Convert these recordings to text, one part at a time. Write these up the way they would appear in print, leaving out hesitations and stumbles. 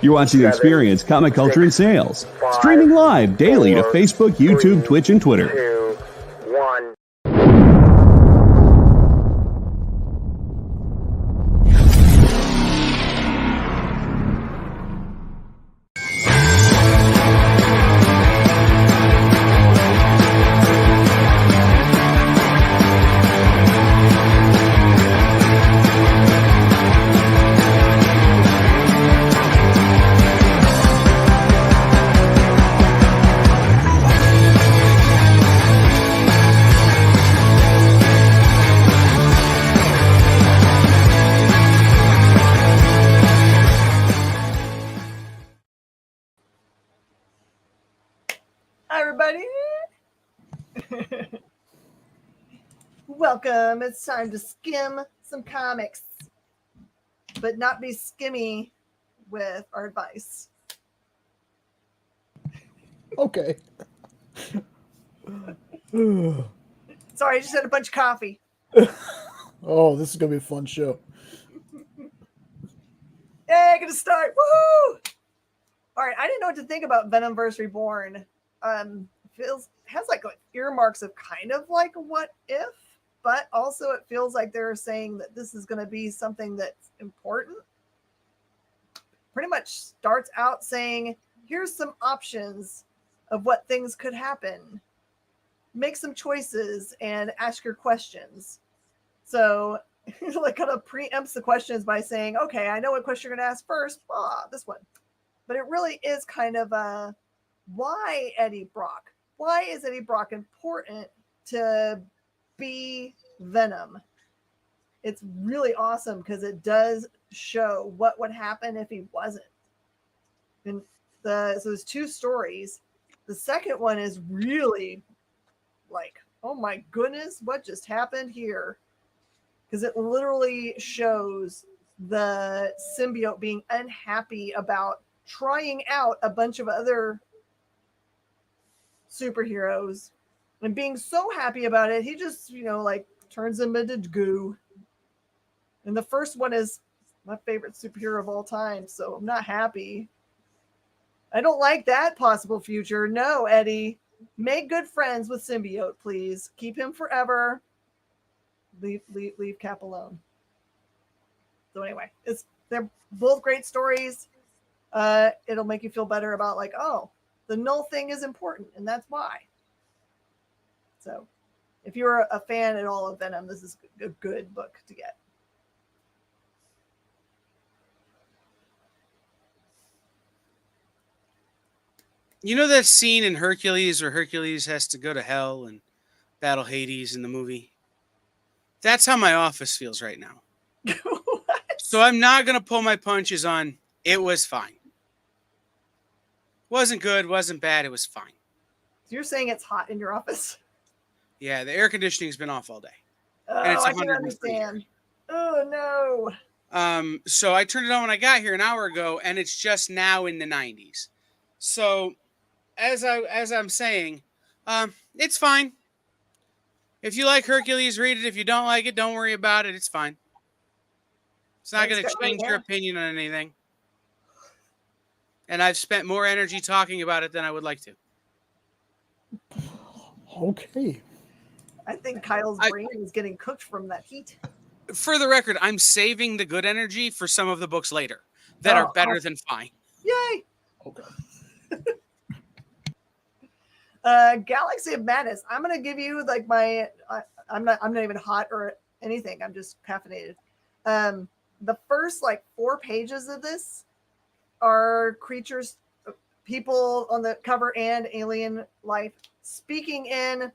You're watching Experience Comic Culture and Sales, streaming live daily to Facebook, YouTube, Twitch, and Twitter. 2, 1. Welcome. It's time to skim some comics, but not be skimmy with our advice. Okay. Sorry, I just had a bunch of coffee. Oh, this is going to be a fun show. Yay, gonna start. Woohoo! All right, I didn't know what to think about Venomverse Reborn. Has like earmarks of kind of like a what if, but also it feels like they're saying that this is going to be something that's important. Pretty much starts out saying, here's some options of what things could happen. Make some choices and ask your questions. So like kind of preempts the questions by saying, okay, I know what question you're going to ask first. This one. But it really is kind of why Eddie Brock? Why is Eddie Brock important to be Venom? It's really awesome because it does show what would happen if he wasn't. And so there's two stories. The second one is really like, oh my goodness, what just happened here? Because it literally shows the symbiote being unhappy about trying out a bunch of other superheroes and being so happy about it, he just, like turns them into goo. And the first one is my favorite superhero of all time, so I'm not happy. I don't like that possible future. No, Eddie, make good friends with symbiote, please. Keep him forever. Leave Cap alone. So anyway, they're both great stories. It'll make you feel better about like, oh, the null thing is important, and that's why. So if you're a fan at all of Venom, this is a good book to get. You know that scene in Hercules where Hercules has to go to hell and battle Hades in the movie? That's how my office feels right now. So I'm not going to pull my punches on it was fine. Wasn't good, wasn't bad, it was fine. So you're saying it's hot in your office? Yeah, the air conditioning's been off all day. Oh, and it's I can understand. Oh, no. So I turned it on when I got here an hour ago, and it's just now in the 90s. So as I'm saying, it's fine. If you like Hercules, read it. If you don't like it, don't worry about it. It's fine. It's not going to change your opinion on anything. And I've spent more energy talking about it than I would like to. Okay. I think Kyle's brain is getting cooked from that heat. For the record, I'm saving the good energy for some of the books later that are better than fine. Yay! Okay. Galaxy of Madness. I'm gonna give you like my. I'm not even hot or anything. I'm just caffeinated. The first like 4 pages of this are creatures, people on the cover and alien life speaking in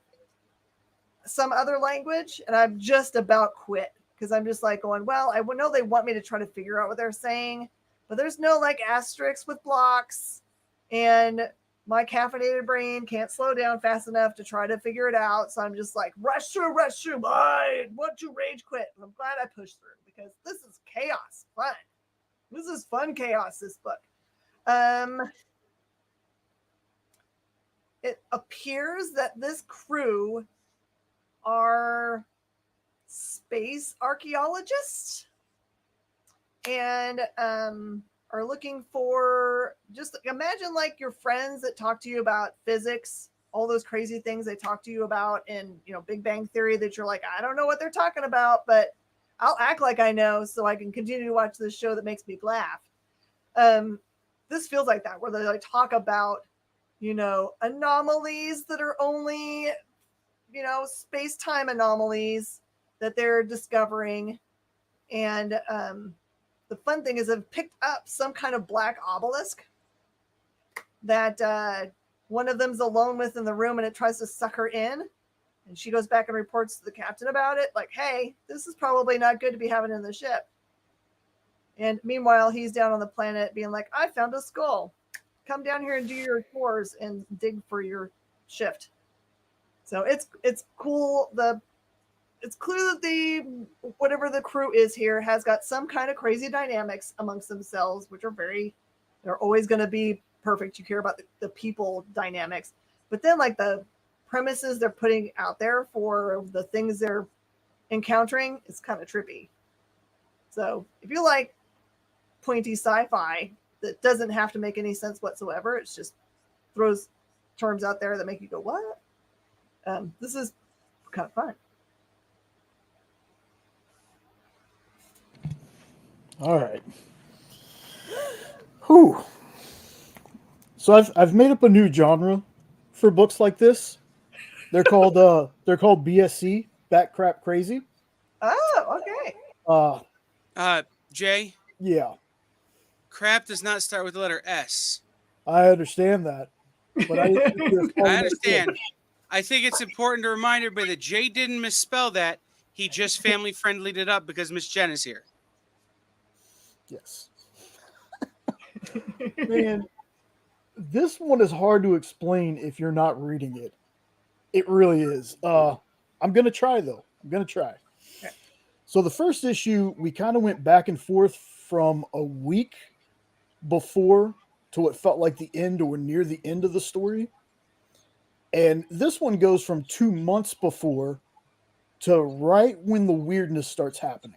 some other language, and I'm just about quit because I'm just like going, well, I know they want me to try to figure out what they're saying, but there's no like asterisks with blocks, and my caffeinated brain can't slow down fast enough to try to figure it out. So I'm just like, rush through. I want to rage quit. But I'm glad I pushed through because this is chaos fun. This is fun chaos, this book. It appears that this crew are space archaeologists. And are looking for, just imagine like your friends that talk to you about physics, all those crazy things they talk to you about in, Big Bang Theory, that you're like, I don't know what they're talking about, but I'll act like I know so I can continue to watch this show that makes me laugh. This feels like that, where they like talk about, anomalies that are only, space-time anomalies that they're discovering. And the fun thing is I've picked up some kind of black obelisk that one of them's alone with in the room, and it tries to suck her in. And she goes back and reports to the captain about it. Like, hey, this is probably not good to be having in the ship. And meanwhile, he's down on the planet being like, I found a skull. Come down here and do your chores and dig for your shift. So it's cool. It's clear that the whatever the crew is here has got some kind of crazy dynamics amongst themselves, which are they're always going to be perfect. You care about the people dynamics, but then like the premises they're putting out there for the things they're encountering is kind of trippy. So if you like pointy sci-fi that doesn't have to make any sense whatsoever, it's just throws terms out there that make you go, what? This is kind of fun. All right. Whew. So I've made up a new genre for books like this. They're called BSC, Bat Crap Crazy. Oh, okay. Jay, Yeah, crap does not start with the letter S. I understand that, but I understand. I think it's important to remind everybody that Jay didn't misspell that. He just family friendlied it up because Miss Jen is here. Yes. Man, this one is hard to explain if you're not reading it. It really is. I'm going to try, though. I'm going to try. Okay. So the first issue, we kind of went back and forth from a week before to what felt like the end or near the end of the story. And this one goes from 2 months before to right when the weirdness starts happening.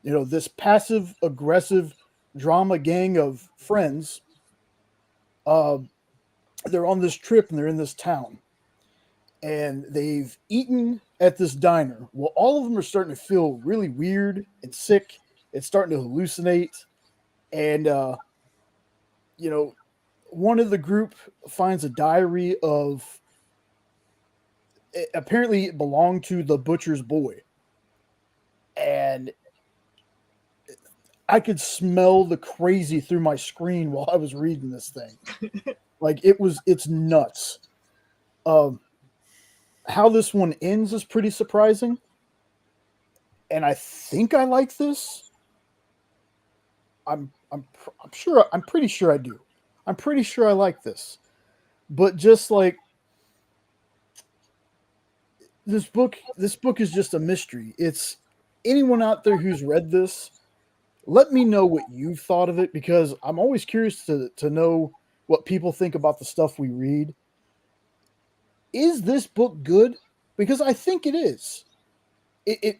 This passive aggressive drama gang of friends, they're on this trip and they're in this town and they've eaten at this diner. Well, all of them are starting to feel really weird and sick. It's starting to hallucinate. And, one of the group finds a diary of, apparently it belonged to the butcher's boy. And I could smell the crazy through my screen while I was reading this thing. Like it's nuts. How this one ends is pretty surprising. And I think I like this. I'm pretty sure I do. I'm pretty sure I like this. But just like this book is just a mystery. It's anyone out there who's read this, let me know what you thought of it, because I'm always curious to know what people think about the stuff we read. Is this book good? Because I think it is. It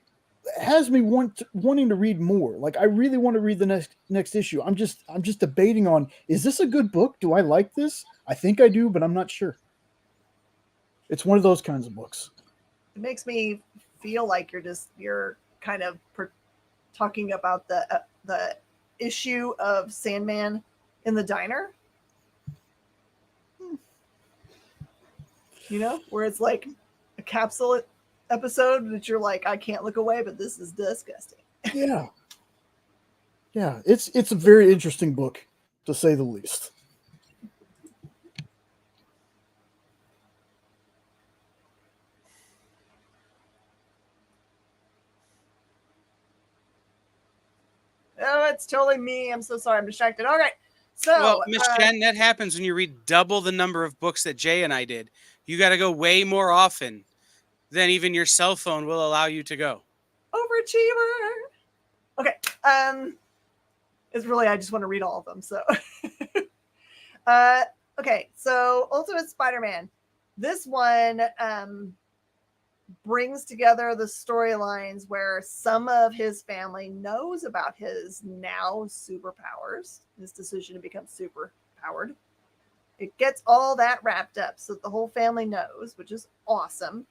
has me wanting to read more. Like I really want to read the next issue. I'm just debating on, is this a good book? Do I like this? I think I do, but I'm not sure. It's one of those kinds of books. It makes me feel like you're kind of talking about the issue of Sandman in the diner. Where it's like a capsule episode that you're like, I can't look away, but this is disgusting. Yeah. Yeah, it's a very interesting book, to say the least. Oh, it's totally me. I'm so sorry. I'm distracted. All right. So, well, Miss Jen, that happens when you read double the number of books that Jay and I did. You got to go way more often than even your cell phone will allow you to go. Overachiever. Okay. It's really, I just want to read all of them. So, okay. So, Ultimate Spider-Man. This one, brings together the storylines where some of his family knows about his now superpowers, his decision to become super powered. It gets all that wrapped up so that the whole family knows, which is awesome.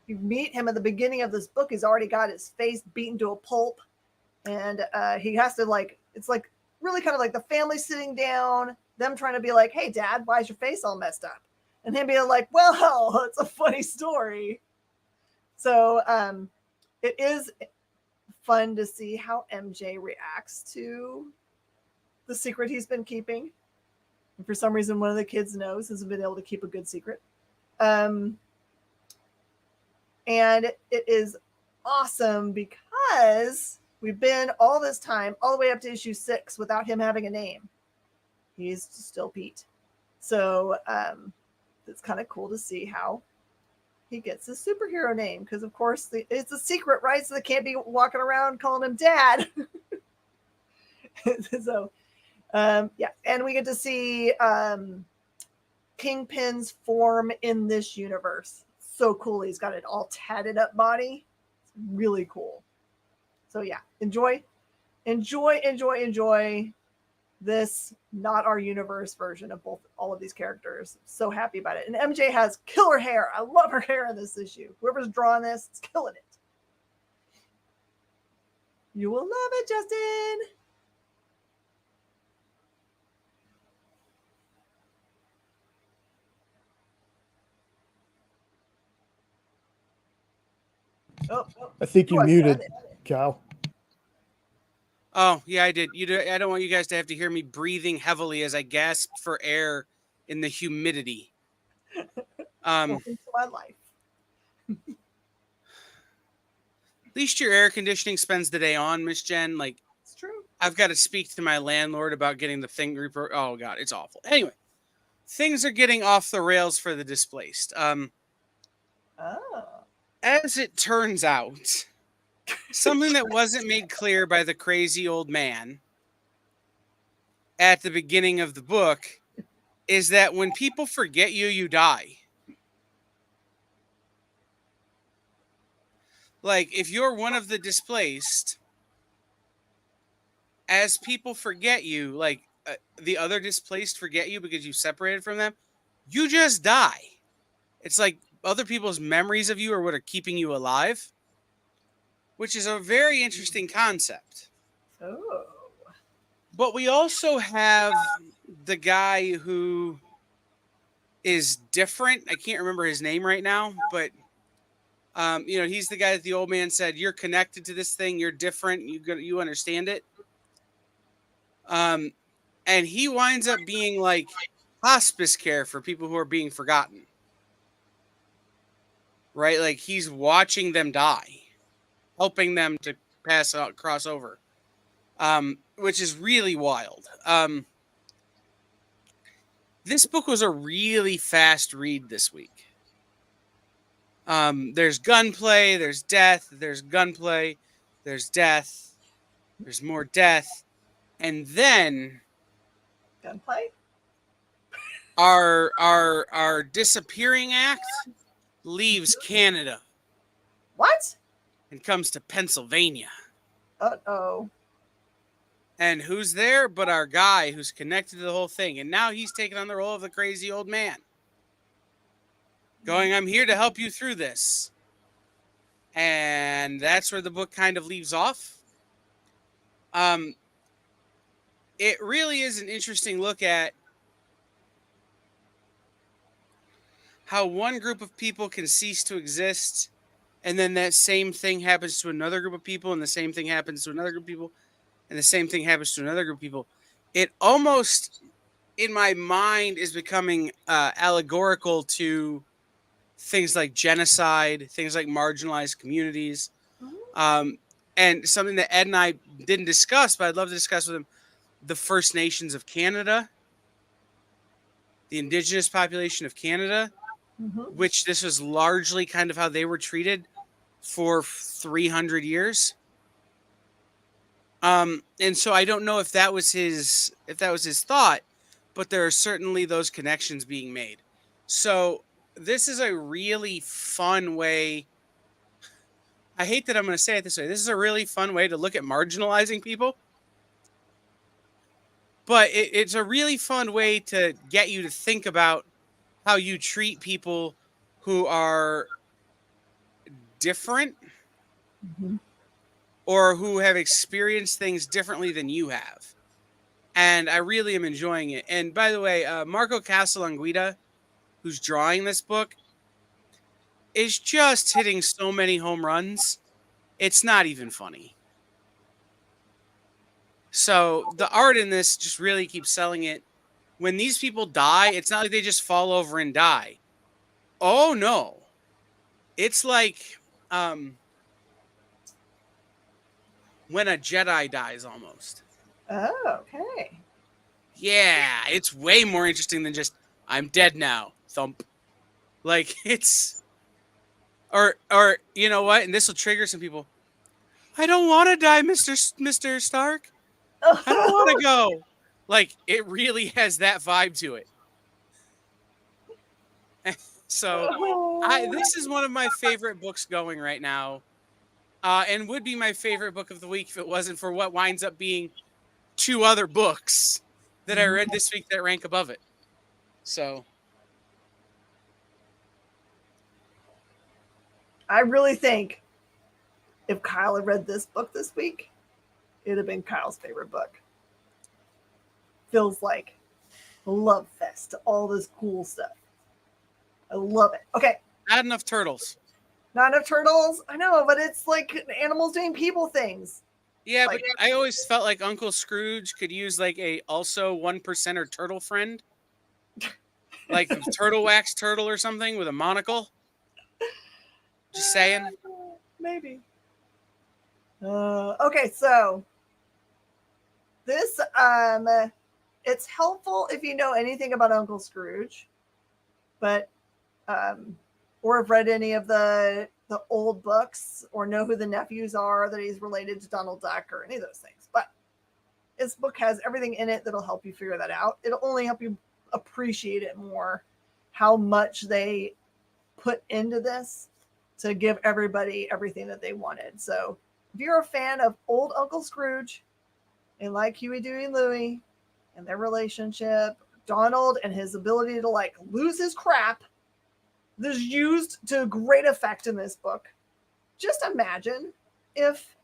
You meet him at the beginning of this book. He's already got his face beaten to a pulp, and he has to it's like really kind of like the family sitting down, them trying to be like, "Hey, Dad, why is your face all messed up?" And him being like, "Well, it's a funny story." So it is fun to see how MJ reacts to the secret he's been keeping. And for some reason, one of the kids knows, hasn't been able to keep a good secret. And it is awesome because we've been all this time, all the way up to issue 6, without him having a name. He's still Pete. So it's kind of cool to see how he gets his superhero name, because of course it's a secret, right? So they can't be walking around calling him Dad. So yeah, and we get to see Kingpin's form in this universe. So cool. He's got an all tatted up body. It's really cool. So yeah, enjoy this not our universe version of all of these characters. So happy about it. And MJ has killer hair. I love her hair in this issue. Whoever's drawing this, it's killing it. You will love it, Justin. Oh, I think you muted, Kyle. Oh, yeah, I did. I don't want you guys to have to hear me breathing heavily as I gasp for air in the humidity. Welcome to my life. At least your air conditioning spends the day on, Miss Jen. Like, it's true. I've got to speak to my landlord about getting the thing oh God, it's awful. Anyway, things are getting off the rails for the displaced. As it turns out, something that wasn't made clear by the crazy old man at the beginning of the book is that when people forget you, you die. Like, if you're one of the displaced, as people forget you, like the other displaced forget you because you separated from them, you just die. It's like other people's memories of you are what are keeping you alive, which is a very interesting concept. Oh. But we also have the guy who is different. I can't remember his name right now, but he's the guy that the old man said, "You're connected to this thing. You're different. You understand it." And he winds up being like hospice care for people who are being forgotten. Right? Like, he's watching them die, helping them to cross over, which is really wild. This book was a really fast read this week. There's gunplay, there's death, there's gunplay, there's death, there's more death, and then gunplay. Our disappearing act leaves Canada. What? And comes to Pennsylvania. Uh-oh. And who's there but our guy who's connected to the whole thing. And now he's taking on the role of the crazy old man. Going, "I'm here to help you through this." And that's where the book kind of leaves off. It really is an interesting look at how one group of people can cease to exist, and then that same thing happens to another group of people, and the same thing happens to another group of people, and the same thing happens to another group of people. It almost, in my mind, is becoming allegorical to things like genocide, things like marginalized communities, and something that Ed and I didn't discuss, but I'd love to discuss with him, the First Nations of Canada, the indigenous population of Canada, which this was largely kind of how they were treated for 300 years. And so I don't know if that was his thought, but there are certainly those connections being made. So this is a really fun way. I hate that I'm going to say it this way. This is a really fun way to look at marginalizing people. But it's a really fun way to get you to think about how you treat people who are different Mhm. or who have experienced things differently than you have. And I really am enjoying it. And by the way, Marco Castellanguida, who's drawing this book, is just hitting so many home runs. It's not even funny. So the art in this just really keeps selling it. When these people die, it's not like they just fall over and die. Oh no. It's like um when a Jedi dies almost. Oh, okay. Yeah, it's way more interesting than just I'm dead now. Thump. Like it's or you know what? And this will trigger some people. I don't want to die, Mr. Stark. I don't want to go. Like it really has that vibe to it. So this is one of my favorite books going right now. And would be my favorite book of the week if it wasn't for what winds up being two other books that I read this week that rank above it. So I really think if Kyle had read this book this week, it'd have been Kyle's favorite book. Feels like a love fest to all this cool stuff. I love it. Okay. not enough turtles. Not enough turtles. I know, but it's like animals doing people things. Yeah, Like- but I always felt like Uncle Scrooge could use like a also 1%er turtle friend. Like a turtle wax turtle or something with a monocle. Just saying. Maybe. Okay, so this it's helpful if you know anything about Uncle Scrooge, but or have read any of the old books or know who the nephews are that he's related to Donald Duck or any of those things. But this book has everything in it that'll help you figure that out. It'll only help you appreciate it more, how much they put into this to give everybody everything that they wanted. So if you're a fan of old Uncle Scrooge and like Huey, Dewey, and Louie and their relationship, Donald and his ability to like lose his crap, this is used to great effect in this book. Just imagine if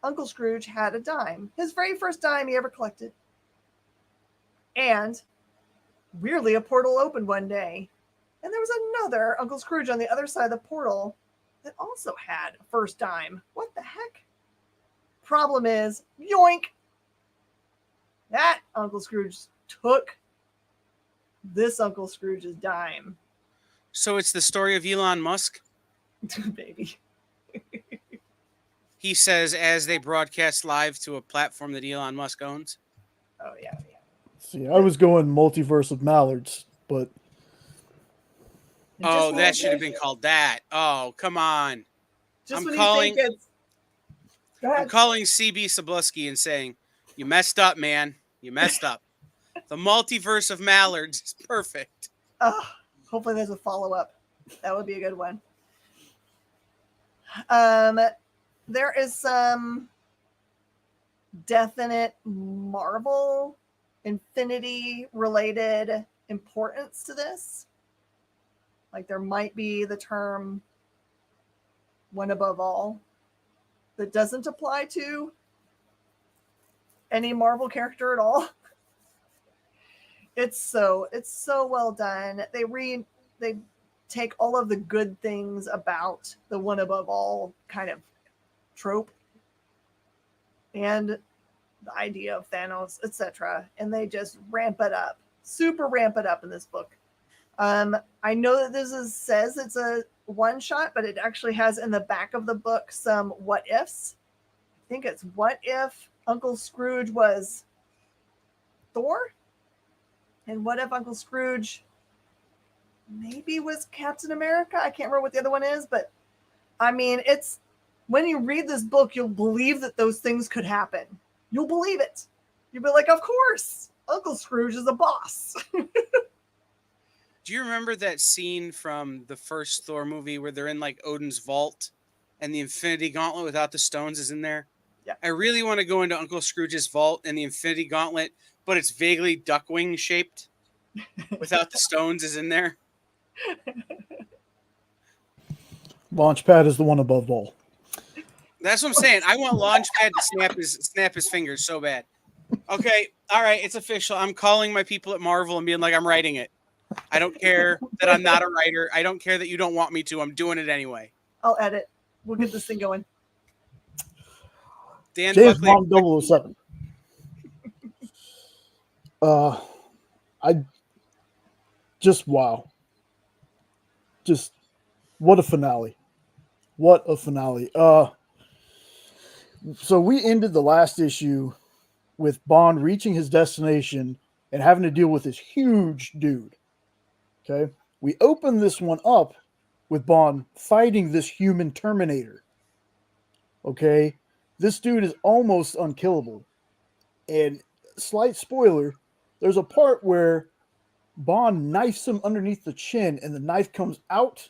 Uncle Scrooge had a dime, his very first dime he ever collected. And weirdly, a portal opened one day, and there was another Uncle Scrooge on the other side of the portal that also had a first dime. What the heck? Problem is, yoink! That Uncle Scrooge took this Uncle Scrooge's dime. So it's the story of Elon Musk. Baby. He says as they broadcast live to a platform that Elon Musk owns. Oh, yeah. See, I was going multiverse of mallards, but Oh, that should have been called that. Oh, come on. Just I'm when calling- you think it's... Go ahead. I'm calling CB Sabluski and saying, you messed up, man. You messed up. The multiverse of mallards is perfect. Oh, hopefully there's a follow-up. That would be a good one. There is some definite Marvel Infinity related importance to this. Like there might be the term one above all that doesn't apply to any Marvel character at all. It's so well done. They take all of the good things about the one above all kind of trope and the idea of Thanos, etc., and they just ramp it up, super ramp it up in this book. I know that this says it's a one shot, but it actually has in the back of the book some what ifs. I think it's what if Uncle Scrooge was Thor, and what if Uncle Scrooge maybe was Captain America. I can't remember what the other one is, but I mean, it's when you read this book, you'll believe that those things could happen. You'll believe it. You'll be like, of course, Uncle Scrooge is a boss. Do you remember that scene from the first Thor movie where they're in like Odin's vault and the Infinity Gauntlet without the stones is in there? Yeah. I really want to go into Uncle Scrooge's vault and the Infinity Gauntlet, but it's vaguely duckwing shaped without the stones is in there. Launchpad is the one above all. That's what I'm saying. I want Launchpad to snap his fingers so bad. Okay, all right, it's official. I'm calling my people at Marvel and being like, I'm writing it. I don't care that I'm not a writer. I don't care that you don't want me to. I'm doing it anyway. I'll edit. We'll get this thing going. Dan James Buckley. Bond 007. I just wow. Just what a finale. What a finale. So we ended the last issue with Bond reaching his destination and having to deal with this huge dude. Okay. We open this one up with Bond fighting this human Terminator. Okay. This dude is almost unkillable. And slight spoiler, there's a part where Bond knifes him underneath the chin and the knife comes out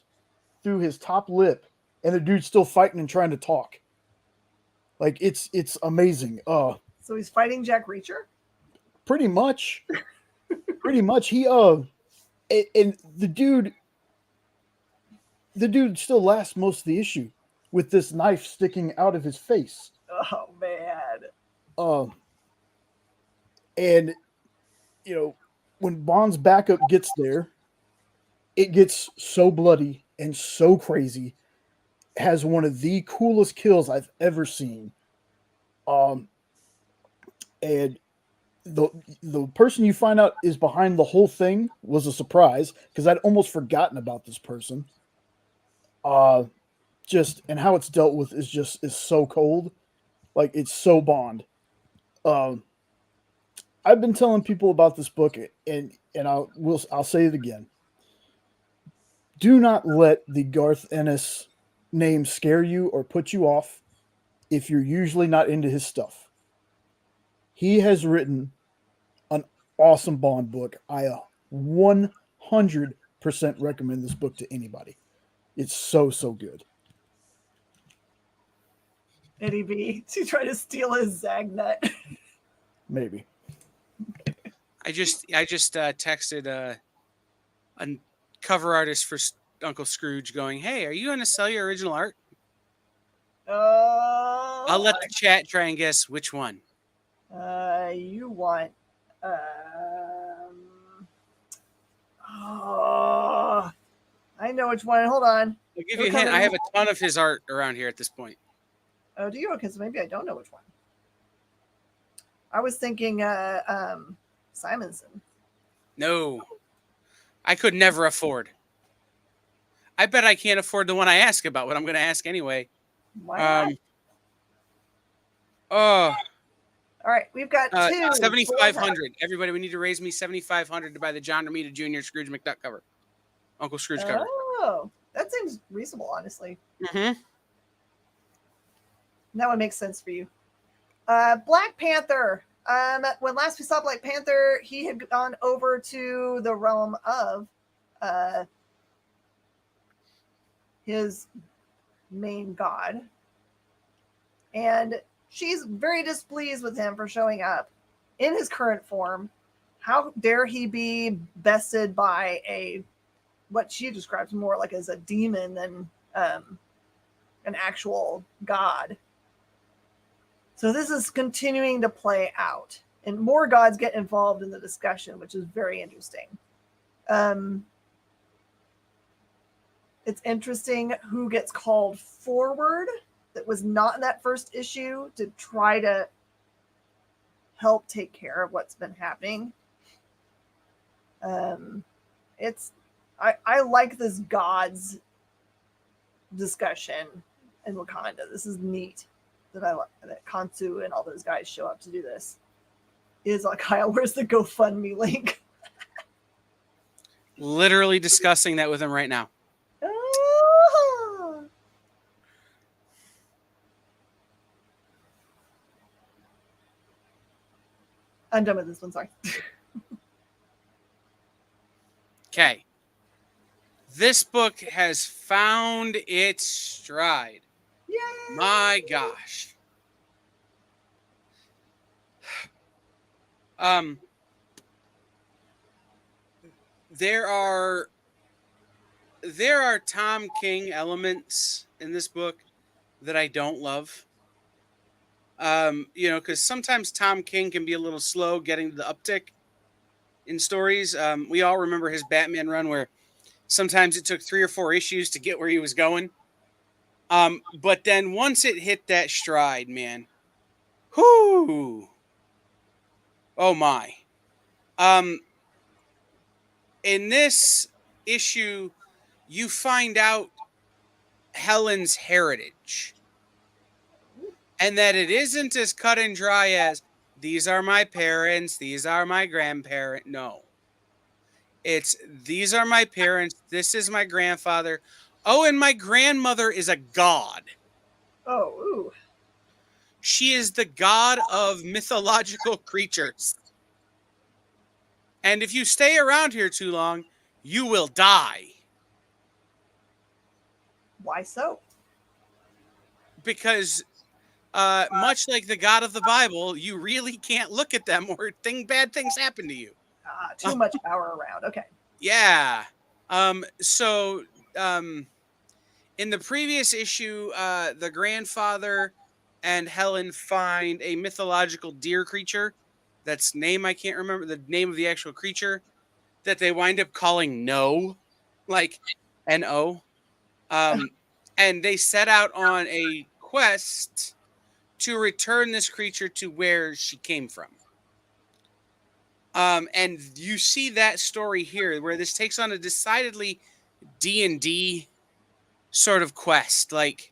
through his top lip and the dude's still fighting and trying to talk. Like it's amazing. So he's fighting Jack Reacher? Pretty much. Pretty much. He and the dude still lasts most of the issue with this knife sticking out of his face. Oh man. And you know, when Bond's backup gets there, it gets so bloody and so crazy. Has one of the coolest kills I've ever seen. And the person you find out is behind the whole thing was a surprise because I'd almost forgotten about this person. Just and how it's dealt with is so cold, like it's so Bond. I've been telling people about this book, and I'll say it again. Do not let the Garth Ennis name scare you or put you off if you're usually not into his stuff. He has written an awesome Bond book. I 100% recommend this book to anybody. It's so good. Eddie B to try to steal his Zagnut. Maybe. I just texted a cover artist for Uncle Scrooge going, "Hey, are you going to sell your original art?" I'll let the chat try and guess which one. You want I know which one. Hold on. I'll give you a hint. I have a ton of his art around here at this point. Oh, do you? Because maybe I don't know which one. I was thinking Simonson. No. I could never afford. I bet I can't afford the one I ask about, but I'm going to ask anyway. Why not? Oh. All right, we've got two. 7,500. Everybody, we need to raise me 7,500 to buy the John Romita Jr. Scrooge McDuck cover. Uncle Scrooge cover. Oh, that seems reasonable, honestly. Mm-hmm. That would make sense for you. Black Panther. When last we saw Black Panther, he had gone over to the realm of his main god. And she's very displeased with him for showing up in his current form. How dare he be bested by what she describes more like as a demon than an actual god. So this is continuing to play out, and more gods get involved in the discussion, which is very interesting. It's interesting who gets called forward that was not in that first issue to try to help take care of what's been happening. I like this gods discussion in Wakanda. This is neat that Kansu and all those guys show up to do this. Is like, Kyle, where's the GoFundMe link? Literally discussing that with him right now. I'm done with this one, sorry. Okay. This book has found its stride. Yay! My gosh. There are Tom King elements in this book that I don't love. Because sometimes Tom King can be a little slow getting to the uptick in stories. We all remember his Batman run where sometimes it took 3 or 4 issues to get where he was going. But then once it hit that stride, man, whoo, oh my. In this issue, you find out Helen's heritage. And that it isn't as cut and dry as these are my parents, these are my grandparents. No. It's these are my parents, this is my grandfather. Oh, and my grandmother is a god. Oh, ooh. She is the god of mythological creatures. And if you stay around here too long, you will die. Why so? Because much like the God of the Bible, you really can't look at them or bad things happen to you. Too much power around. Okay. Yeah. So in the previous issue, the grandfather and Helen find a mythological deer creature. That's name I can't remember the name of the actual creature that they wind up calling No, like N-O. And they set out on a quest to return this creature to where she came from. And you see that story here where this takes on a decidedly D&D sort of quest. Like,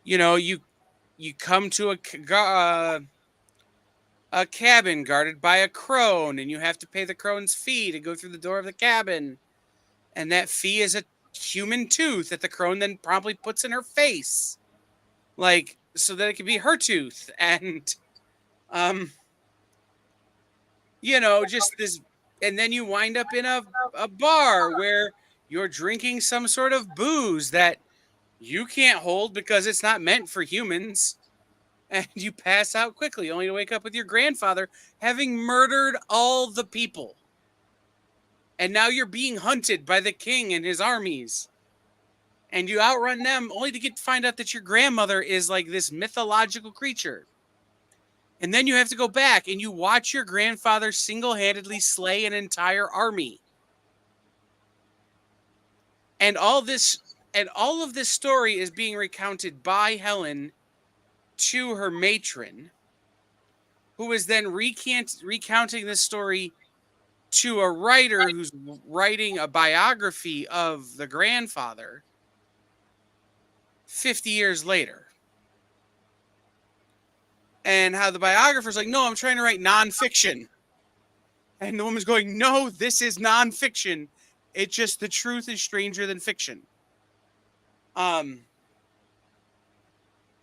you come to a cabin guarded by a crone, and you have to pay the crone's fee to go through the door of the cabin. And that fee is a human tooth that the crone then promptly puts in her face. Like, so that it can be her tooth. And, just this. And then you wind up in a bar where you're drinking some sort of booze that you can't hold because it's not meant for humans. And you pass out quickly, only to wake up with your grandfather having murdered all the people. And now you're being hunted by the king and his armies. And you outrun them only to find out that your grandmother is like this mythological creature. And then you have to go back and you watch your grandfather single-handedly slay an entire army. And all of this story is being recounted by Helen to her matron, who is then recounting this story to a writer who's writing a biography of the grandfather 50 years later. And how the biographer's like, no, I'm trying to write nonfiction. And the woman's going, no, this is nonfiction. It's just the truth is stranger than fiction. And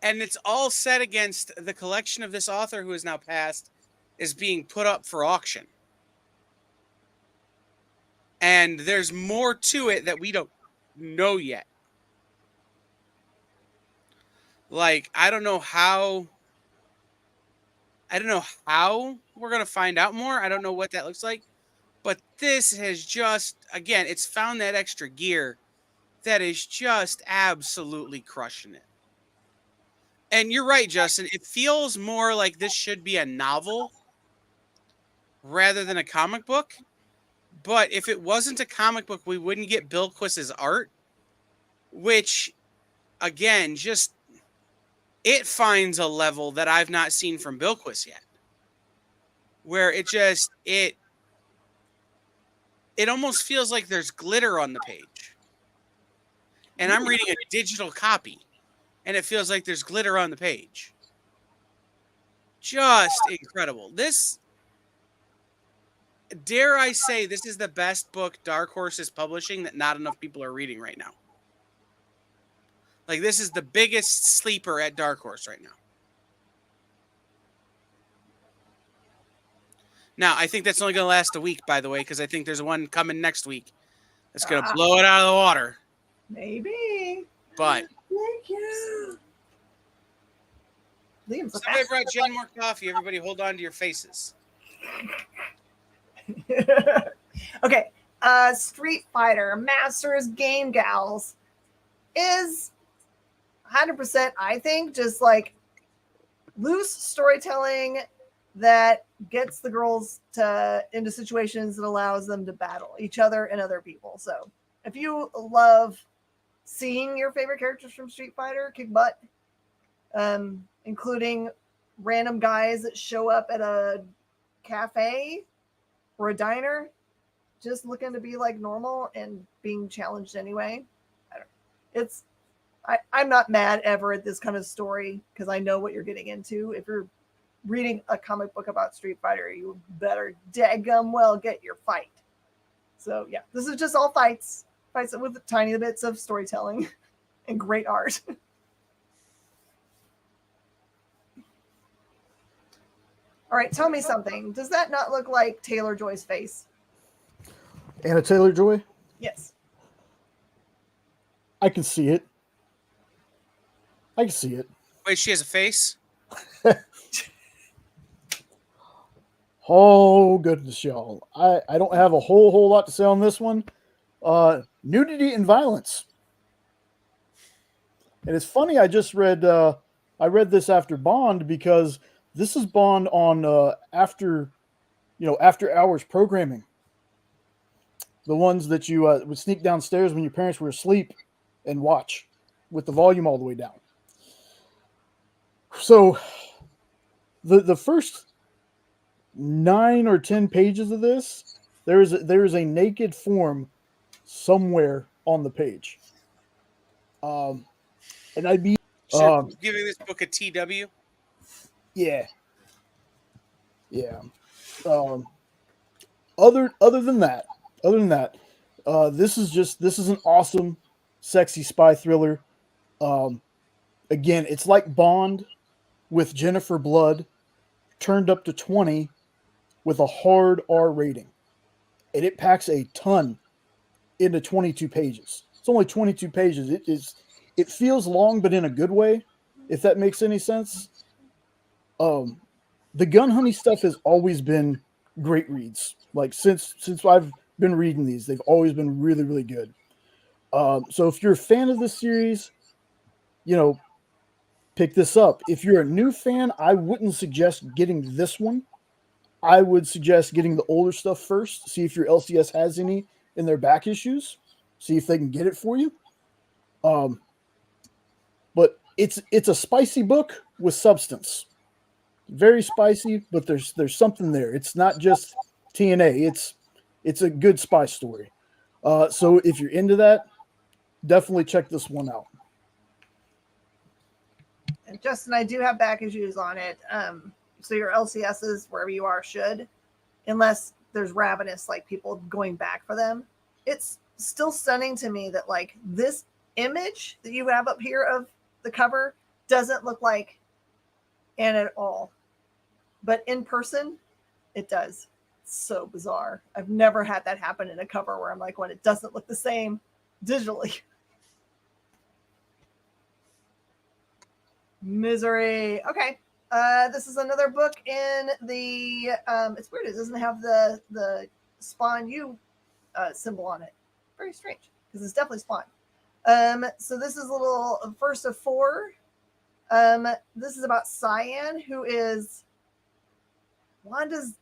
it's all set against the collection of this author who is now passed is being put up for auction. And there's more to it that we don't know yet. Like, I don't know how we're going to find out more. I don't know what that looks like. But this has just, again, it's found that extra gear that is just absolutely crushing it. And you're right, Justin. It feels more like this should be a novel rather than a comic book. But if it wasn't a comic book, we wouldn't get Bill Quiss's art, which, again, just, it finds a level that I've not seen from Bill Quiss yet. Where it almost feels like there's glitter on the page. And I'm reading a digital copy. And it feels like there's glitter on the page. Just incredible. This, dare I say, this is the best book Dark Horse is publishing that not enough people are reading right now. Like, this is the biggest sleeper at Dark Horse right now. Now, I think that's only going to last a week, by the way, because I think there's one coming next week It's going to blow it out of the water. Maybe. But Thank you. Liam's a somebody brought Jane more coffee. Everybody hold on to your faces. Okay. Street Fighter Masters Game Gals is 100%, I think, just like loose storytelling that gets the girls into situations that allows them to battle each other and other people. So if you love seeing your favorite characters from Street Fighter kick butt, including random guys that show up at a cafe or a diner just looking to be like normal and being challenged anyway, I'm not mad ever at this kind of story because I know what you're getting into. If you're reading a comic book about Street Fighter, you better daggum well get your fight. So yeah, this is just all fights with tiny bits of storytelling and great art. All right, tell me something. Does that not look like Taylor Joy's face? Anna Taylor-Joy? Yes. I can see it. I can see it. Wait, she has a face? Oh, goodness, y'all. I don't have a whole lot to say on this one. Nudity and violence. And it's funny, I just read this after Bond because this is Bond on after hours programming. The ones that you would sneak downstairs when your parents were asleep and watch with the volume all the way down. So the first 9 or 10 pages of this, there is a naked form somewhere on the page. And I'd be giving this book a TW. Yeah. Other than that, this is an awesome, sexy spy thriller. Again, it's like Bond with Jennifer Blood turned up to 20 with a hard R rating. And it packs a ton into 22 pages. It's only 22 pages. It feels long, but in a good way, if that makes any sense. The Gun Honey stuff has always been great reads. Like since I've been reading these, they've always been really, really good. So if you're a fan of this series, pick this up. If you're a new fan, I wouldn't suggest getting this one. I would suggest getting the older stuff first. See if your LCS has any in their back issues. See if they can get it for you. But it's a spicy book with substance. Very spicy, but there's something there. It's not just TNA. It's a good spy story. So if you're into that, definitely check this one out. And Justin, I do have back issues on it. So your LCSs, wherever you are, should, unless there's Ravenous, like people going back for them. It's still stunning to me that like this image that you have up here of the cover doesn't look like Anna at all. But in person, it does. It's so bizarre. I've never had that happen in a cover where I'm like, when it doesn't look the same digitally. Misery. Okay. This is another book in the it's weird, it doesn't have the Spawn U symbol on it. Very strange, because it's definitely Spawn. So this is a little first of 4. This is about Cyan, who is Wanda's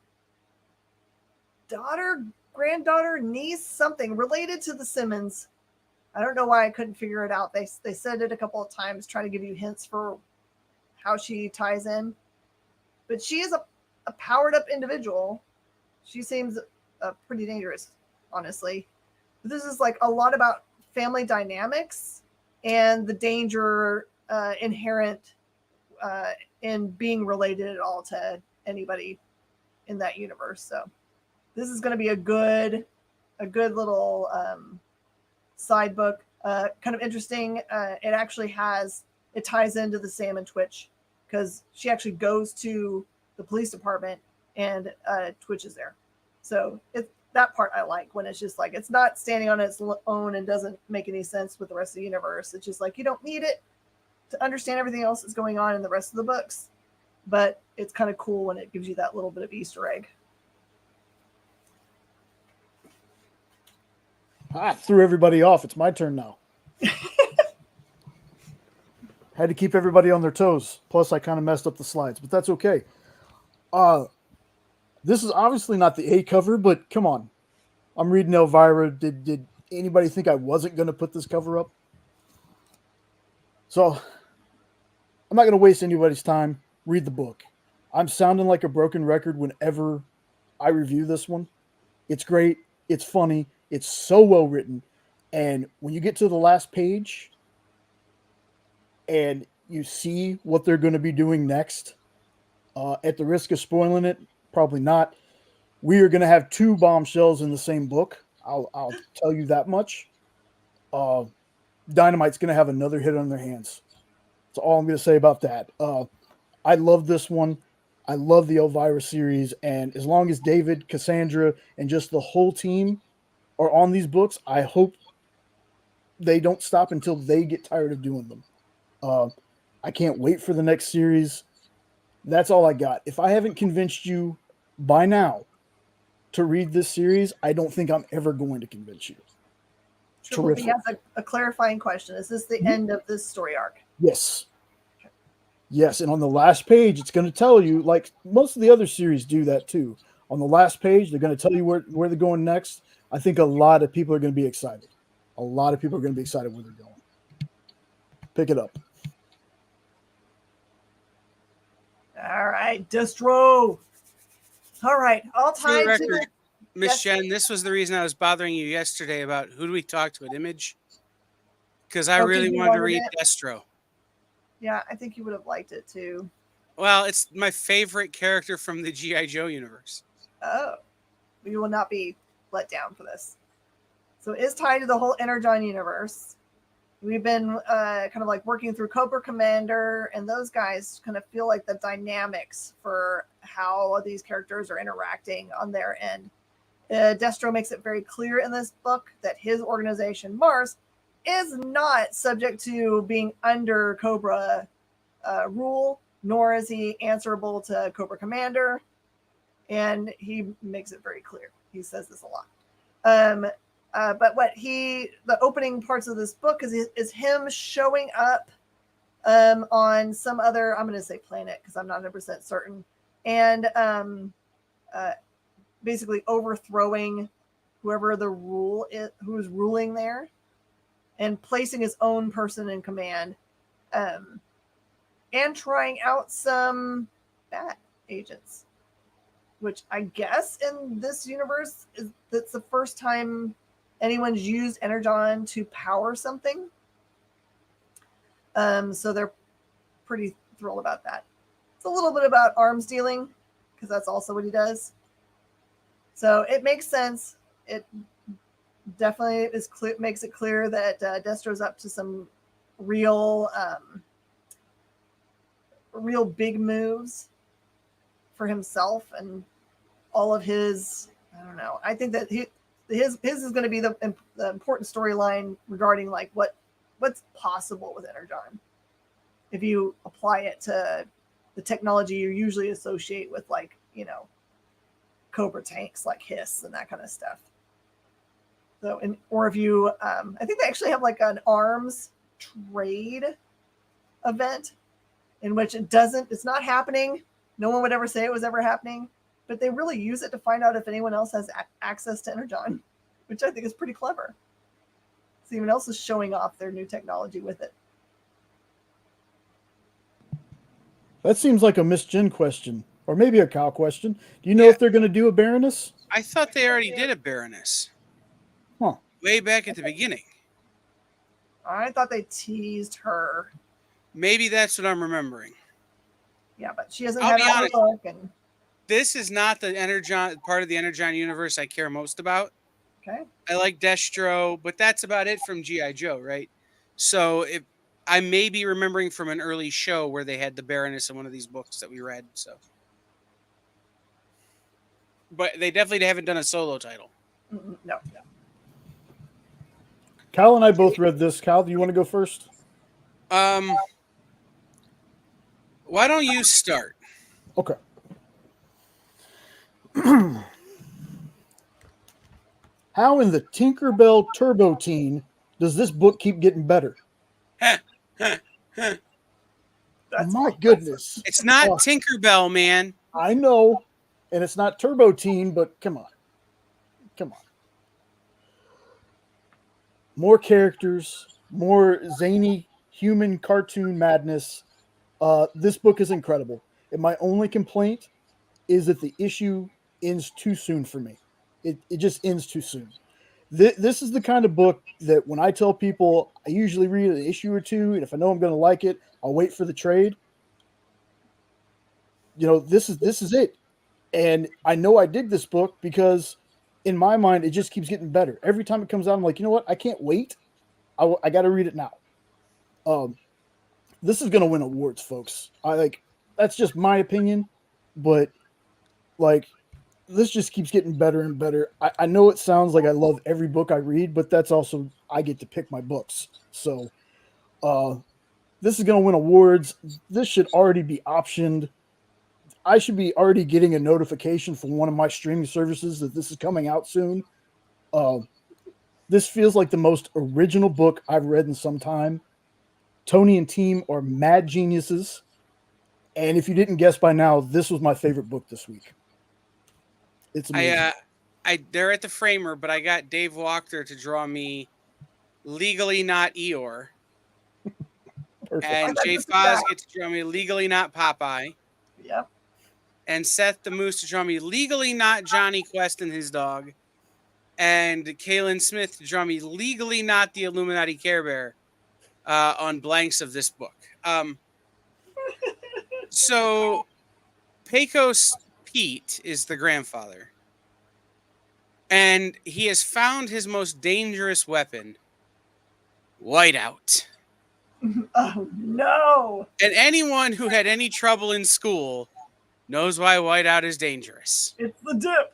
daughter, granddaughter, niece, something related to the Simmons. I don't know why I couldn't figure it out. They said it a couple of times, trying to give you hints for how she ties in. But she is a powered up individual. She seems pretty dangerous, honestly. But this is like a lot about family dynamics and the danger inherent in being related at all to anybody in that universe. So this is going to be a good little side book. Kind of interesting. It ties into the Sam and Twitch, because she actually goes to the police department and Twitch is there. So that part I like, when it's just like it's not standing on its own and doesn't make any sense with the rest of the universe. It's just like you don't need it to understand everything else that's going on in the rest of the books, but it's kind of cool when it gives you that little bit of Easter egg. I threw everybody off. It's my turn now. Had to keep everybody on their toes. Plus, I kind of messed up the slides, but that's okay. This is obviously not the A cover, but come on. I'm reading Elvira. Did anybody think I wasn't going to put this cover up? So, I'm not going to waste anybody's time. Read the book. I'm sounding like a broken record whenever I review this one. It's great. It's funny. It's so well written. And when you get to the last page and you see what they're going to be doing next, at the risk of spoiling it, probably not, we are going to have 2 bombshells in the same book. I'll tell you that much. Dynamite's going to have another hit on their hands. That's all I'm going to say about that. I love this one. I love the Elvira series. And as long as David, Cassandra, and just the whole team are on these books, I hope they don't stop until they get tired of doing them. I can't wait for the next series. That's all I got. If I haven't convinced you by now to read this series, I don't think I'm ever going to convince you. Triple B has a clarifying question. Is this the end of this story arc? Yes. Yes, and on the last page, it's going to tell you, like most of the other series do that too. On the last page, they're going to tell you where they're going next. I think a lot of people are going to be excited. A lot of people are going to be excited where they're going. Pick it up. All right, Destro. All right, all For the tied to record, the Miss Jen, this was the reason I was bothering you yesterday about who do we talk to at Image? Because I really wanted to read Destro. Yeah, I think you would have liked it too. Well, it's my favorite character from the G.I. Joe universe. Oh, you will not be let down for this. So it is tied to the whole Energon universe. We've been kind of like working through Cobra Commander, and those guys kind of feel like the dynamics for how these characters are interacting on their end. Destro makes it very clear in this book that his organization, Mars, is not subject to being under Cobra rule, nor is he answerable to Cobra Commander. And he makes it very clear. He says this a lot. But what the opening parts of this book is him showing up on some other, I'm going to say planet because I'm not 100% certain, and basically overthrowing whoever who's ruling there, and placing his own person in command, and trying out some bad agents, which I guess in this universe that's the first time anyone's used Energon to power something. So they're pretty thrilled about that. It's a little bit about arms dealing because that's also what he does. So it makes sense. It definitely makes it clear that Destro's up to some real big moves for himself and all of his. I don't know. I think that his is going to be the important storyline regarding like what's possible with Energon if you apply it to the technology you usually associate with, like, Cobra tanks like Hiss and that kind of stuff. So, or if you, I think they actually have like an arms trade event in which it's not happening. No one would ever say it was ever happening, but they really use it to find out if anyone else has access to Energon, which I think is pretty clever. So anyone else is showing off their new technology with it. That seems like a Miss Jen question, or maybe a Kyle question. Do you know if they're going to do a Baroness? I thought they already did a Baroness. Huh. Way back at the beginning. I thought they teased her. Maybe that's what I'm remembering. Yeah, but she hasn't I'll had be her honest. book. And This is not the Energon part of the Energon universe I care most about. okay. I like Destro, but that's about it from G.I. Joe, right? So I may be remembering from an early show where they had the Baroness in one of these books that we read. So, but they definitely haven't done a solo title. No. Kyle and I both read this. Kyle, do you want to go first? Why don't you start? Okay. How in the Tinkerbell Turbo Teen does this book keep getting better? That's My goodness. It's not Oh, Tinkerbell, man. I know, and it's not Turbo Teen, but come on. Come on. More characters, more zany human cartoon madness. This book is incredible. And my only complaint is that the issue ends too soon for me. It just ends too soon. This is the kind of book that when I tell people, I usually read an issue or two, and if I know I'm going to like it, I'll wait for the trade. You know, this is it. And I know I dig this book because in my mind, it just keeps getting better. Every time it comes out, I'm like, you know what? I can't wait. I got to read it now. This is going to win awards, folks. That's just my opinion, but like, this just keeps getting better and better. I know it sounds like I love every book I read, but that's also, I get to pick my books. So, this is going to win awards. This should already be optioned. I should be already getting a notification from one of my streaming services that this is coming out soon. This feels like the most original book I've read in some time. Tony and team are mad geniuses. And if you didn't guess by now, this was my favorite book this week. It's amazing. They're at the framer, but I got Dave Wachter to draw me Legally Not Eeyore. Perfect. And Jay Foz gets to draw me Legally Not Popeye. Yep. And Seth the Moose to draw me Legally Not Johnny Quest and his dog. And Kaylin Smith to draw me Legally Not the Illuminati Care Bear on blanks of this book. So Pecos Pete is the grandfather. And he has found his most dangerous weapon, Whiteout. Oh, no. And anyone who had any trouble in school knows why Whiteout is dangerous. It's the dip.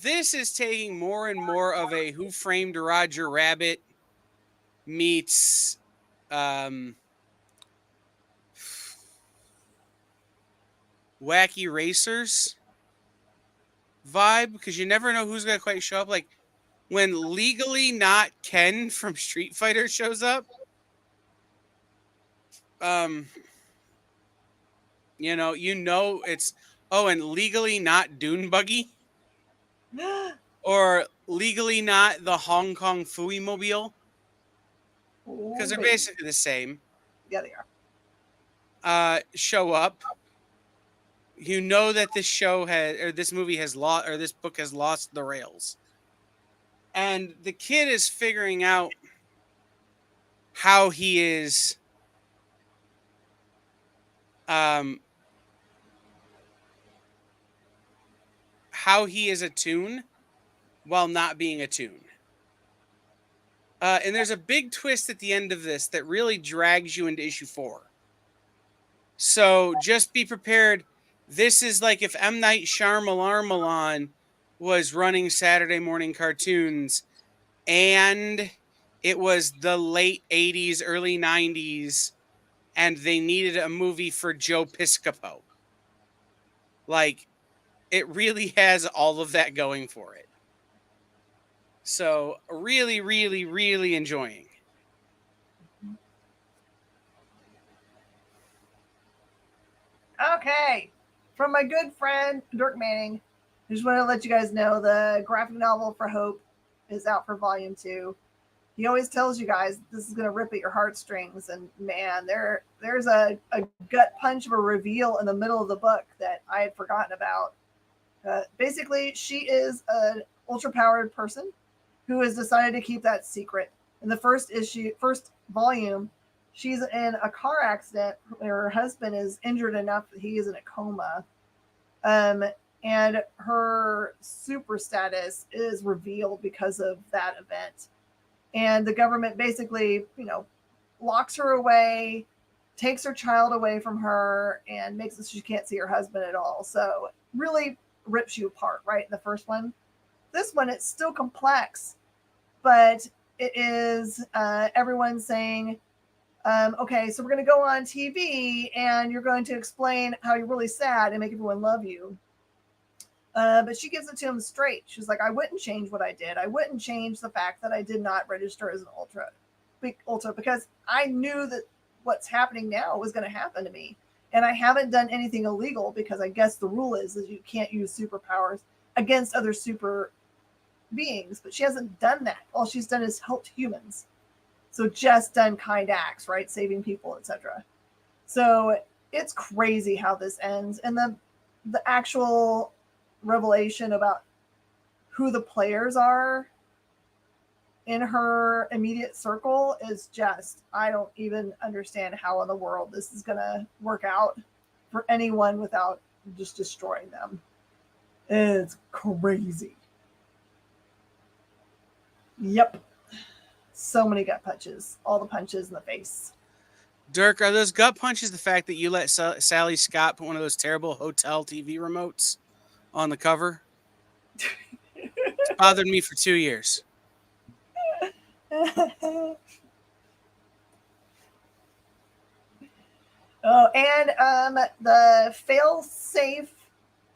This is taking more and more of a Who Framed Roger Rabbit meets Wacky Racers vibe, because you never know who's going to quite show up. Like when Legally Not Ken from Street Fighter shows up, you know it's, and Legally Not Dune Buggy. Or Legally Not the Hong Kong Fooey Mobile. Because they're basically the same. Yeah, they are. Show up. You know that this book has lost the rails. And the kid is figuring out how he is a toon while not being a toon. And there's a big twist at the end of this that really drags you into issue 4. So just be prepared. This is like if M. Night Shyamalan was running Saturday morning cartoons and it was the late 80s, early 90s, and they needed a movie for Joe Piscopo. Like, it really has all of that going for it. So, really, really, really enjoying. Okay. From my good friend, Dirk Manning, I just want to let you guys know the graphic novel for Hope is out for volume 2. He always tells you guys this is going to rip at your heartstrings. And man, there's a gut punch of a reveal in the middle of the book that I had forgotten about. Basically, she is an ultra-powered person who has decided to keep that secret. In the first volume, she's in a car accident where her husband is injured enough that he is in a coma. And her super status is revealed because of that event. And the government basically, locks her away, takes her child away from her and makes it so she can't see her husband at all. So really rips you apart, right? In the first one. This one, it's still complex, but it is everyone saying, okay, so we're going to go on TV and you're going to explain how you're really sad and make everyone love you. But she gives it to him straight. She's like, I wouldn't change what I did. I wouldn't change the fact that I did not register as an ultra because I knew that what's happening now was going to happen to me. And I haven't done anything illegal because I guess the rule is that you can't use superpowers against other super beings. But she hasn't done that. All she's done is helped humans. So just done kind acts, right? Saving people, etc. So it's crazy how this ends. And the actual revelation about who the players are in her immediate circle is just, I don't even understand how in the world this is going to work out for anyone without just destroying them. It's crazy. Yep. So many gut punches. All the punches in the face. Dirk, are those gut punches the fact that you let Sally Scott put one of those terrible hotel TV remotes on the cover? It's bothered me for 2 years. Oh, and the fail-safe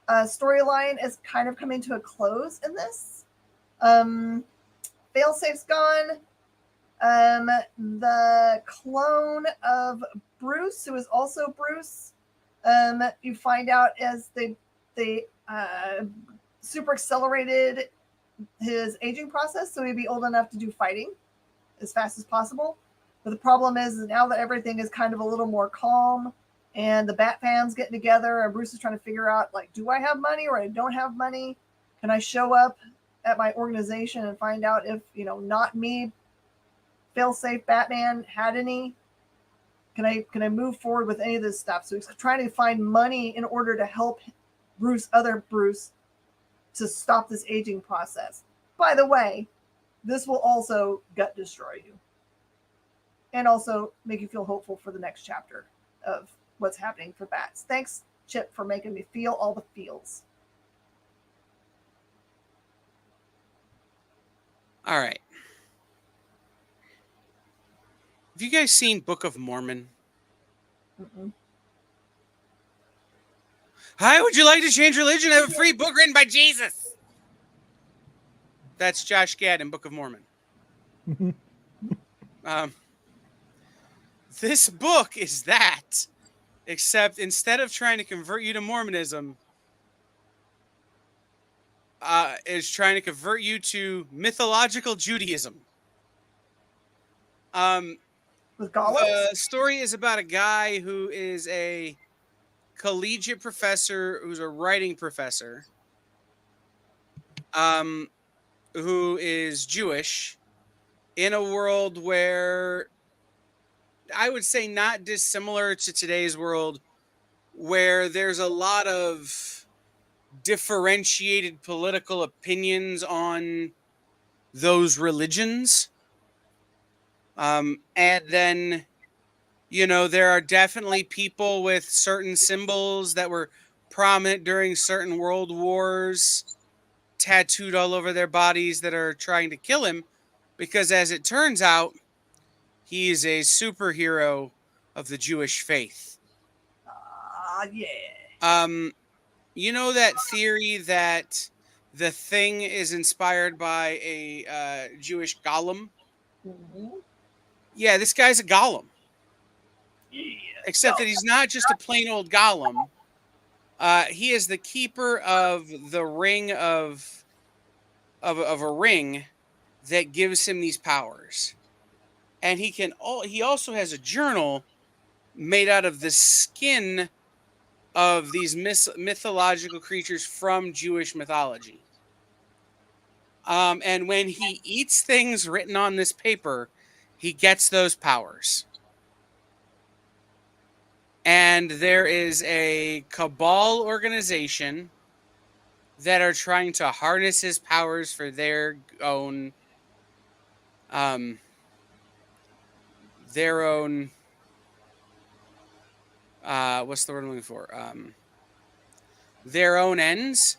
storyline is kind of coming to a close in this. Fail-safe's gone. The clone of Bruce, who is also Bruce, you find out as they super accelerated his aging process, so he'd be old enough to do fighting as fast as possible. But the problem is now that everything is kind of a little more calm and the Bat fans getting together and Bruce is trying to figure out, like, do I have money or I don't have money? Can I show up at my organization and find out if, not me, fail-safe Batman, had any? Can I move forward with any of this stuff? So he's trying to find money in order to help other Bruce, to stop this aging process. By the way, this will also gut destroy you. And also make you feel hopeful for the next chapter of what's happening for Bats. Thanks, Chip, for making me feel all the feels. All right. Have you guys seen Book of Mormon? Mm-mm. Hi, would you like to change religion? I have a free book written by Jesus. That's Josh Gad in Book of Mormon. This book is that, except instead of trying to convert you to Mormonism, is trying to convert you to mythological Judaism. The story is about a guy who is a collegiate professor, who's a writing professor, who is Jewish, in a world where I would say not dissimilar to today's world, where there's a lot of differentiated political opinions on those religions. And then, there are definitely people with certain symbols that were prominent during certain world wars tattooed all over their bodies that are trying to kill him because, as it turns out, he is a superhero of the Jewish faith. Yeah. You know that theory that the Thing is inspired by a Jewish golem? Mm-hmm. Yeah, this guy's a golem. Yeah. Except that he's not just a plain old golem. He is the keeper of the ring of a ring that gives him these powers. And he also has a journal made out of the skin of these mythological creatures from Jewish mythology. And when he eats things written on this paper, he gets those powers. And there is a cabal organization that are trying to harness his powers for their own what's the word I'm looking for? Their own ends.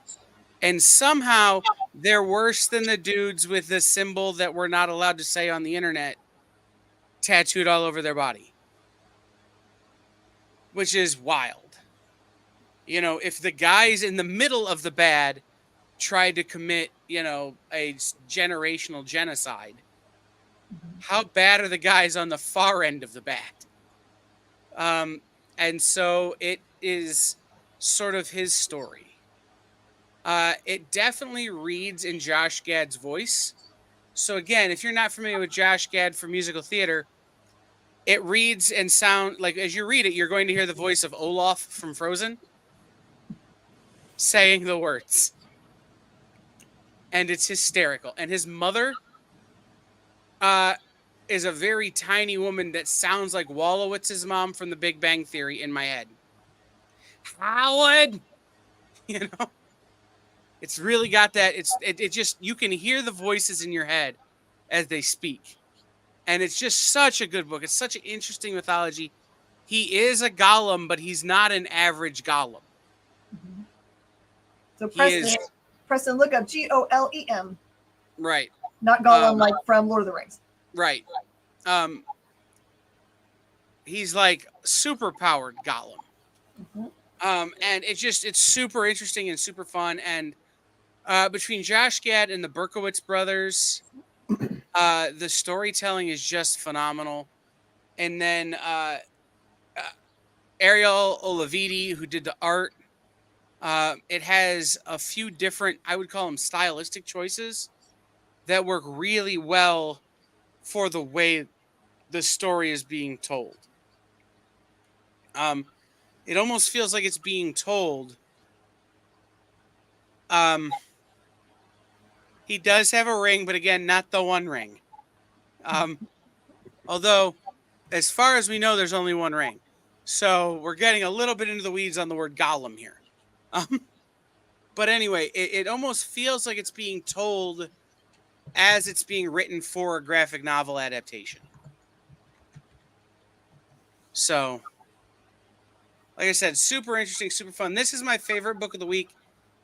And somehow they're worse than the dudes with the symbol that we're not allowed to say on the internet tattooed all over their body, which is wild. You know, if the guys in the middle of the bad tried to commit, a generational genocide, how bad are the guys on the far end of the bad? And so it is sort of his story. It definitely reads in Josh Gad's voice. So again, if you're not familiar with Josh Gad from musical theater, it reads and sound like as you read it, you're going to hear the voice of Olaf from Frozen saying the words. And it's hysterical. And his mother is a very tiny woman that sounds like Wolowitz's mom from The Big Bang Theory in my head. Howard! It's really got that. It just, you can hear the voices in your head as they speak. And it's just such a good book. It's such an interesting mythology. He is a golem, but he's not an average golem. So Preston, look up Golem. Right. Not Gollum like from Lord of the Rings. Right. He's like super powered golem. And it's super interesting and super fun. And between Josh Gad and the Berkowitz brothers, the storytelling is just phenomenal. And then Ariel Olavidi, who did the art, it has a few different, I would call them stylistic choices that work really well for the way the story is being told. It almost feels like it's being told. He does have a ring, but again, not the one ring. Although, as far as we know, there's only one ring. So we're getting a little bit into the weeds on the word golem here. But anyway, it almost feels like it's being told as it's being written for a graphic novel adaptation. So, like I said, super interesting, super fun. This is my favorite book of the week,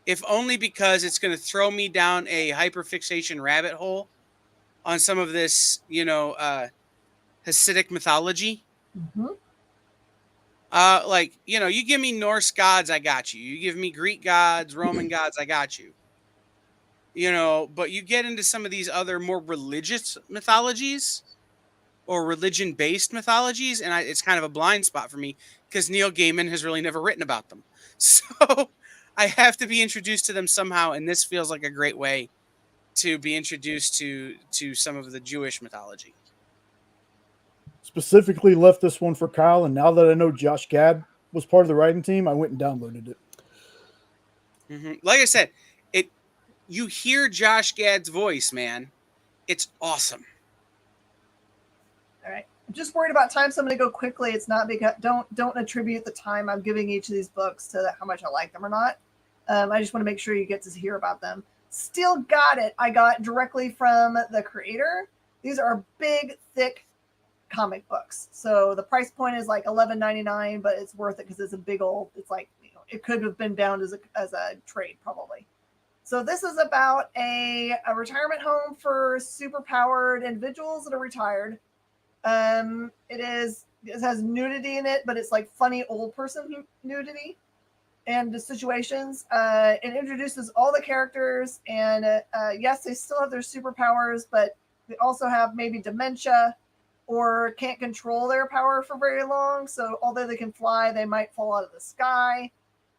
if only because it's going to throw me down a hyperfixation rabbit hole on some of this, Hasidic mythology. You give me Norse gods, I got you. You give me Greek gods, Roman gods, I got you. But you get into some of these other more religious mythologies or religion-based mythologies, and it's kind of a blind spot for me because Neil Gaiman has really never written about them. So I have to be introduced to them somehow, and this feels like a great way to be introduced to some of the Jewish mythology. Specifically left this one for Kyle, and now that I know Josh Gad was part of the writing team, I went and downloaded it. Like I said, you hear Josh Gad's voice, man. It's awesome. All right. I'm just worried about time, so I'm going to go quickly. It's not because don't attribute the time I'm giving each of these books to how much I like them or not. I just want to make sure you get to hear about them. Still Got It. I got directly from the creator. These are big, thick comic books. So the price point is like $11.99, but it's worth it because it's a big old, it's like, it could have been bound as a trade probably. So this is about a retirement home for superpowered individuals that are retired. It has nudity in it, but it's like funny old person nudity and the situations. It introduces all the characters, and yes, they still have their superpowers, but they also have maybe dementia or can't control their power for very long. So although they can fly, they might fall out of the sky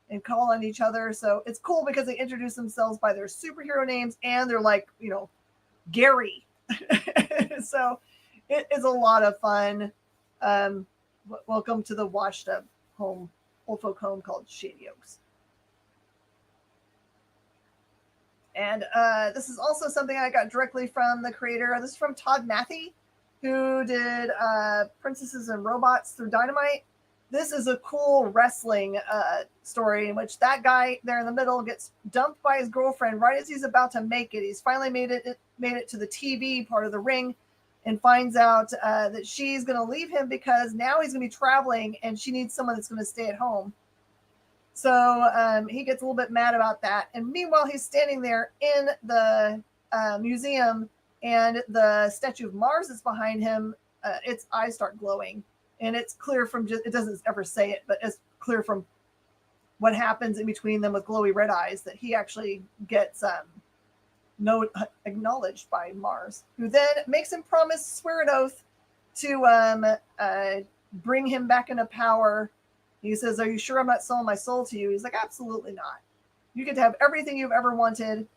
and call on each other. So it's cool because they introduce themselves by their superhero names, and they're like, Gary. So it is a lot of fun. Welcome to the washed up home, old folk home called Shady Oaks. And this is also something I got directly from the creator. This is from Todd Mathy, who did Princesses and Robots Through Dynamite. This is a cool wrestling story in which that guy there in the middle gets dumped by his girlfriend right as he's about to make it. He's finally made it to the TV part of the ring, and finds out that she's going to leave him because now he's going to be traveling and she needs someone that's going to stay at home. So he gets a little bit mad about that. And meanwhile, he's standing there in the museum, and the statue of Mars is behind him. Its eyes start glowing, and it's clear from it doesn't ever say it, but it's clear from what happens in between them with glowy red eyes that he actually gets acknowledged by Mars, who then makes him swear an oath to bring him back into power. He says, "Are you sure I'm not selling my soul to you?" He's like, "Absolutely not. You get to have everything you've ever wanted,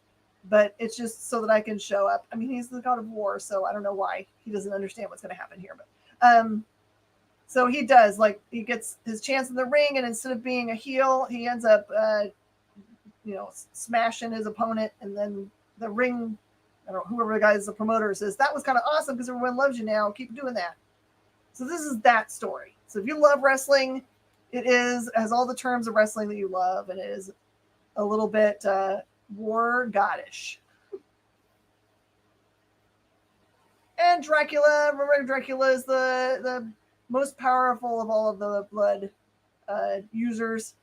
but it's just so that I can show up." I mean, he's the god of war, so I don't know why he doesn't understand what's going to happen here. But so he does. Like, he gets his chance in the ring, and instead of being a heel, he ends up, smashing his opponent. And then the ring, I don't know, whoever the guy is, the promoter, says, "That was kind of awesome because everyone loves you now. Keep doing that." So this is that story. So if you love wrestling, it has all the terms of wrestling that you love, and it is a little bit war goddish. And Dracula, remember, Dracula is the most powerful of all of the blood users.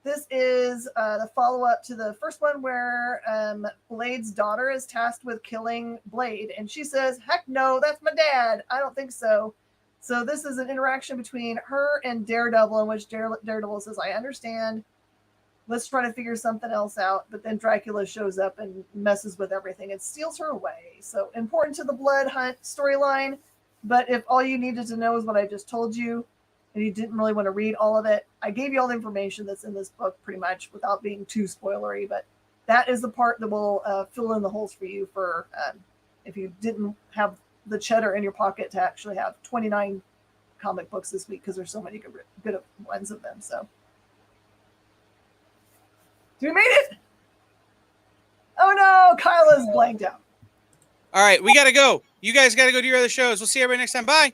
This is the follow-up to the first one, where Blade's daughter is tasked with killing Blade, and she says, "Heck no, that's my dad. I don't think so." So this is an interaction between her and Daredevil, in which Daredevil says, "I understand. Let's try to figure something else out." But then Dracula shows up and messes with everything and steals her away. So important to the blood hunt storyline. But if all you needed to know is what I just told you, and you didn't really want to read all of it, I gave you all the information that's in this book pretty much without being too spoilery. But that is the part that will fill in the holes for you for if you didn't have the cheddar in your pocket to actually have 29 comic books this week, because there's so many good ones of them. So we made it. Oh no, Kyla's blanked out. All right, we got to go. You guys got to go to your other shows. We'll see everybody next time. Bye.